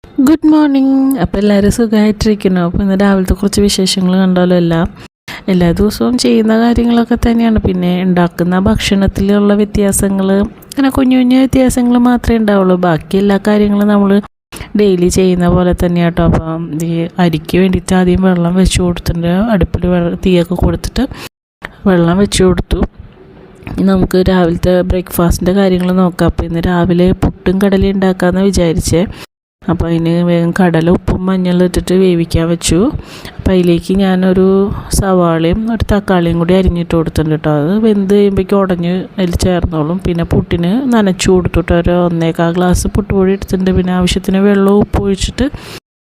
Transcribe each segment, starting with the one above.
Good morning. അപ്പോൾ എല്ലാവരും സുഖമായിട്ടിരിക്കുന്നു. അപ്പോൾ ഇന്ന് രാവിലത്തെ കുറച്ച് വിശേഷങ്ങൾ കണ്ടാലോ. എല്ലാ ദിവസവും ചെയ്യുന്ന കാര്യങ്ങളൊക്കെ തന്നെയാണ്. പിന്നെ ഉണ്ടാക്കുന്ന ഭക്ഷണത്തിലുള്ള വ്യത്യാസങ്ങൾ, അങ്ങനെ കുഞ്ഞു കുഞ്ഞു വ്യത്യാസങ്ങൾ മാത്രമേ ഉണ്ടാവുള്ളൂ. ബാക്കി എല്ലാ കാര്യങ്ങളും നമ്മൾ ഡെയിലി ചെയ്യുന്ന പോലെ തന്നെയാണ് കേട്ടോ. അപ്പം ഈ അരിക്ക് വേണ്ടിയിട്ട് ആദ്യം വെള്ളം വെച്ച് കൊടുത്തിട്ടുണ്ട്. അടുപ്പിൽ തീയൊക്കെ കൊടുത്തിട്ട് വെള്ളം വെച്ച് കൊടുത്തു. നമുക്ക് രാവിലത്തെ ബ്രേക്ക്ഫാസ്റ്റിൻ്റെ കാര്യങ്ങൾ നോക്കാം. അപ്പോൾ ഇന്ന് രാവിലെ പുട്ടും കടലയും ഉണ്ടാക്കാമെന്ന് വിചാരിച്ചേ. അപ്പോൾ അതിന് വേഗം കടല ഉപ്പും മഞ്ഞളും ഇട്ടിട്ട് വേവിക്കാൻ വെച്ചു. അപ്പോൾ അതിലേക്ക് ഞാനൊരു സവാളയും ഒരു തക്കാളിയും കൂടി അരിഞ്ഞിട്ട് കൊടുത്തിട്ടുണ്ട് കേട്ടോ. അത് വെന്ത് കഴിയുമ്പോഴേക്കും ഉടഞ്ഞ് അതിൽ ചേർന്നോളും. പിന്നെ പുട്ടിന് നനച്ചു കൊടുത്തിട്ട് ഒരു 1.25 ഗ്ലാസ് പുട്ടുപൊടി എടുത്തിട്ടുണ്ട്. പിന്നെ ആവശ്യത്തിന് വെള്ളവും ഉപ്പ് ഒഴിച്ചിട്ട്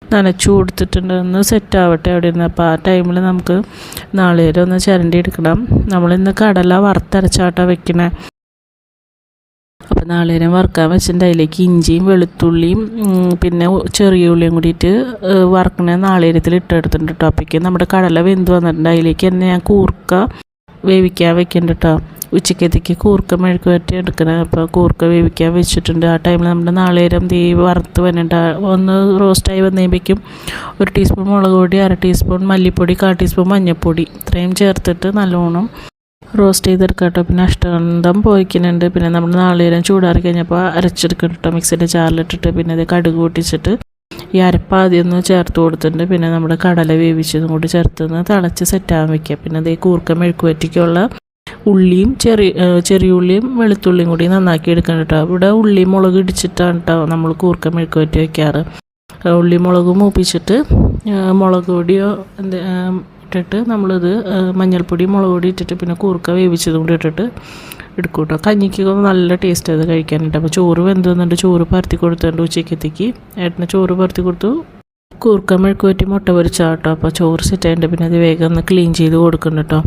നനച്ചു കൊടുത്തിട്ടുണ്ട്. ഒന്ന് സെറ്റ് ആവട്ടെ അവിടെ നിന്ന്. അപ്പോൾ ആ ടൈമിൽ നമുക്ക് നാളികേരം ഒന്ന് ചിരണ്ടി എടുക്കണം. നമ്മളിന്ന് കടല വറുത്തരച്ചാട്ടാണ് വെക്കണേ. അപ്പോൾ നാളികേരം വറുക്കാൻ വെച്ചിട്ടുണ്ട്. അതിലേക്ക് ഇഞ്ചിയും വെളുത്തുള്ളിയും പിന്നെ ചെറിയ ഉള്ളിയും കൂടിയിട്ട് വറുക്കണ നാളികേരത്തിൽ ഇട്ടെടുത്തിട്ടുണ്ട് കേട്ടോ. അപ്പോഴേക്കും നമ്മുടെ കടല വെന്ത് വന്നിട്ടുണ്ട്. അതിലേക്ക് തന്നെ ഞാൻ കൂർക്ക വേവിക്കാൻ വെക്കുന്നുണ്ട് കേട്ടോ. ഉച്ചക്കത്തേക്ക് കൂർക്ക മെഴുക്ക് വരട്ടി എടുക്കണം. അപ്പോൾ കൂർക്ക വേവിക്കാൻ വെച്ചിട്ടുണ്ട്. ആ ടൈമിൽ നമ്മുടെ നാളികേരം വറുത്ത് വന്നിട്ട് ഒന്ന് റോസ്റ്റായി വന്നേക്കുമ്പോഴേക്കും 1 ടീസ്പൂൺ മുളക് പൊടി, 1/2 ടീസ്പൂൺ മല്ലിപ്പൊടി, 1/4 ടീസ്പൂൺ മഞ്ഞൾപ്പൊടി ഇത്രയും ചേർത്തിട്ട് നല്ലോണം റോസ്റ്റ് ചെയ്തെടുക്കാം കേട്ടോ. പിന്നെ അഷ്ടഗന്ധം പോയിക്കുന്നുണ്ട്. പിന്നെ നമ്മൾ നാളികേരം ചൂടാറി കഴിഞ്ഞപ്പോൾ അരച്ചെടുക്കണം കേട്ടോ. മിക്സിൻ്റെ ജാറിലിട്ടിട്ട് പിന്നെ അത് കടുക് പൊട്ടിച്ചിട്ട് ഈ അരപ്പ് ആദ്യം ഒന്ന് ചേർത്ത് കൊടുത്തിട്ടുണ്ട്. പിന്നെ നമ്മുടെ കടല വേവിച്ചതും കൂടി ചേർത്ത് തിളച്ച് സെറ്റാകാൻ വയ്ക്കുക. പിന്നെ അത് കൂർക്ക മെഴുക്കുവരട്ടിക്കുള്ള ഉള്ളിയും ചെറിയ ഉള്ളിയും വെളുത്തുള്ളിയും കൂടി നന്നാക്കി എടുക്കണം കേട്ടോ. ഇവിടെ ഉള്ളി മുളക് ഇടിച്ചിട്ടാണ് കേട്ടോ നമ്മൾ കൂർക്ക മെഴുക്കുവരട്ടി വയ്ക്കാറ്. ഉള്ളി മുളക് മൂപ്പിച്ചിട്ട് മുളക് പൊടിയോ ഇട്ടിട്ട് നമ്മളിത് മഞ്ഞൾപ്പൊടി മുളക് പൊടി ഇട്ടിട്ട് പിന്നെ കൂർക്ക വേവിച്ചതും കൂടി ഇട്ടിട്ട് എടുക്കും കേട്ടോ. കഞ്ഞിക്കൊക്കെ നല്ല ടേസ്റ്റ് അത് കഴിക്കാനായിട്ട്. അപ്പോൾ ചോറ് വെന്ത് വന്നിട്ട് ചോറ് പരത്തി കൊടുത്തിട്ടുണ്ട്. ഉച്ചക്കത്തേക്ക് ഏട്ടന് ചോറ് പരത്തി കൊടുത്തു. കൂർക്ക മെഴുക്ക് പറ്റി മുട്ട പൊരിച്ചാൽ കേട്ടോ. അപ്പോൾ ചോറ് സെറ്റ് ആയിട്ട് പിന്നെ അത് വേഗം ഒന്ന് ക്ലീൻ ചെയ്ത് കൊടുക്കണം കേട്ടോ.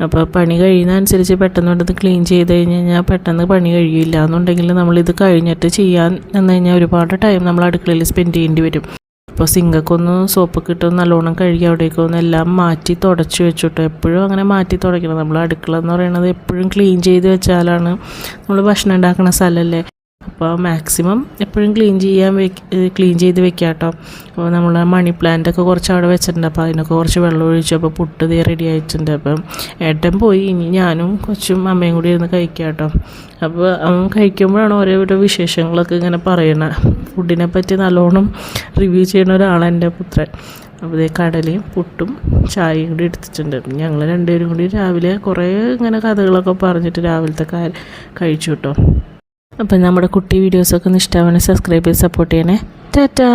അപ്പോൾ പണി കഴിയുന്നതനുസരിച്ച് പെട്ടെന്ന് കൊണ്ടത് ക്ലീൻ ചെയ്ത് കഴിഞ്ഞാൽ പെട്ടെന്ന് പണി കഴിയില്ല എന്നുണ്ടെങ്കിൽ നമ്മളിത് കഴിഞ്ഞിട്ട് ചെയ്യാൻ എന്ന് കഴിഞ്ഞാൽ ഒരുപാട് ടൈം നമ്മൾ അടുക്കളയിൽ സ്പെൻഡ് ചെയ്യേണ്ടി വരും. അപ്പോൾ സിങ്കൊക്കെ ഒന്ന് സോപ്പൊക്കെ ഇട്ട് നല്ലോണം കഴുകി അവിടേക്ക് ഒന്ന് എല്ലാം മാറ്റി തുടച്ച് വെച്ചിട്ടോ. എപ്പോഴും അങ്ങനെ മാറ്റി തുടയ്ക്കണം. നമ്മൾ അടുക്കള എന്ന് പറയുന്നത് എപ്പോഴും ക്ലീൻ ചെയ്ത് വെച്ചാലാണ് നമ്മൾ ഭക്ഷണം ഉണ്ടാക്കുന്ന സ്ഥലമല്ലേ. അപ്പോൾ മാക്സിമം എപ്പോഴും ക്ലീൻ ചെയ്ത് വെക്കാം കേട്ടോ. അപ്പോൾ നമ്മൾ മണി പ്ലാന്റൊക്കെ കുറച്ച് അവിടെ വെച്ചിട്ടുണ്ട്. അപ്പോൾ അതിനൊക്കെ കുറച്ച് വെള്ളം ഒഴിച്ചു. അപ്പോൾ പുട്ട് തീ റെഡി ആയിട്ടുണ്ട്. അപ്പം ഏട്ടൻ പോയി. ഇനി ഞാനും കൊച്ചും അമ്മയും കൂടി ഇരുന്ന് കഴിക്കാം കേട്ടോ. അപ്പോൾ അവൻ കഴിക്കുമ്പോഴാണ് ഓരോരോ വിശേഷങ്ങളൊക്കെ ഇങ്ങനെ പറയണത്. ഫുഡിനെ പറ്റി നല്ലോണം റിവ്യൂ ചെയ്യുന്ന ഒരാളാണ് എൻ്റെ പുത്രൻ. അപ്പോൾ ഇതേ കടലയും പുട്ടും ചായയും കൂടി എടുത്തിട്ടുണ്ട്. ഞങ്ങൾ രണ്ടുപേരും കൂടി രാവിലെ കുറേ ഇങ്ങനെ കഥകളൊക്കെ പറഞ്ഞിട്ട് രാവിലത്തെ കഴിച്ചു കേട്ടോ. അപ്പം നമ്മുടെ കുട്ടി വീഡിയോസൊക്കെ ഒന്ന് ഇഷ്ടമാണെങ്കിൽ സബ്സ്ക്രൈബ് ചെയ്ത് സപ്പോർട്ട് ചെയ്യണേ. ടാറ്റാ.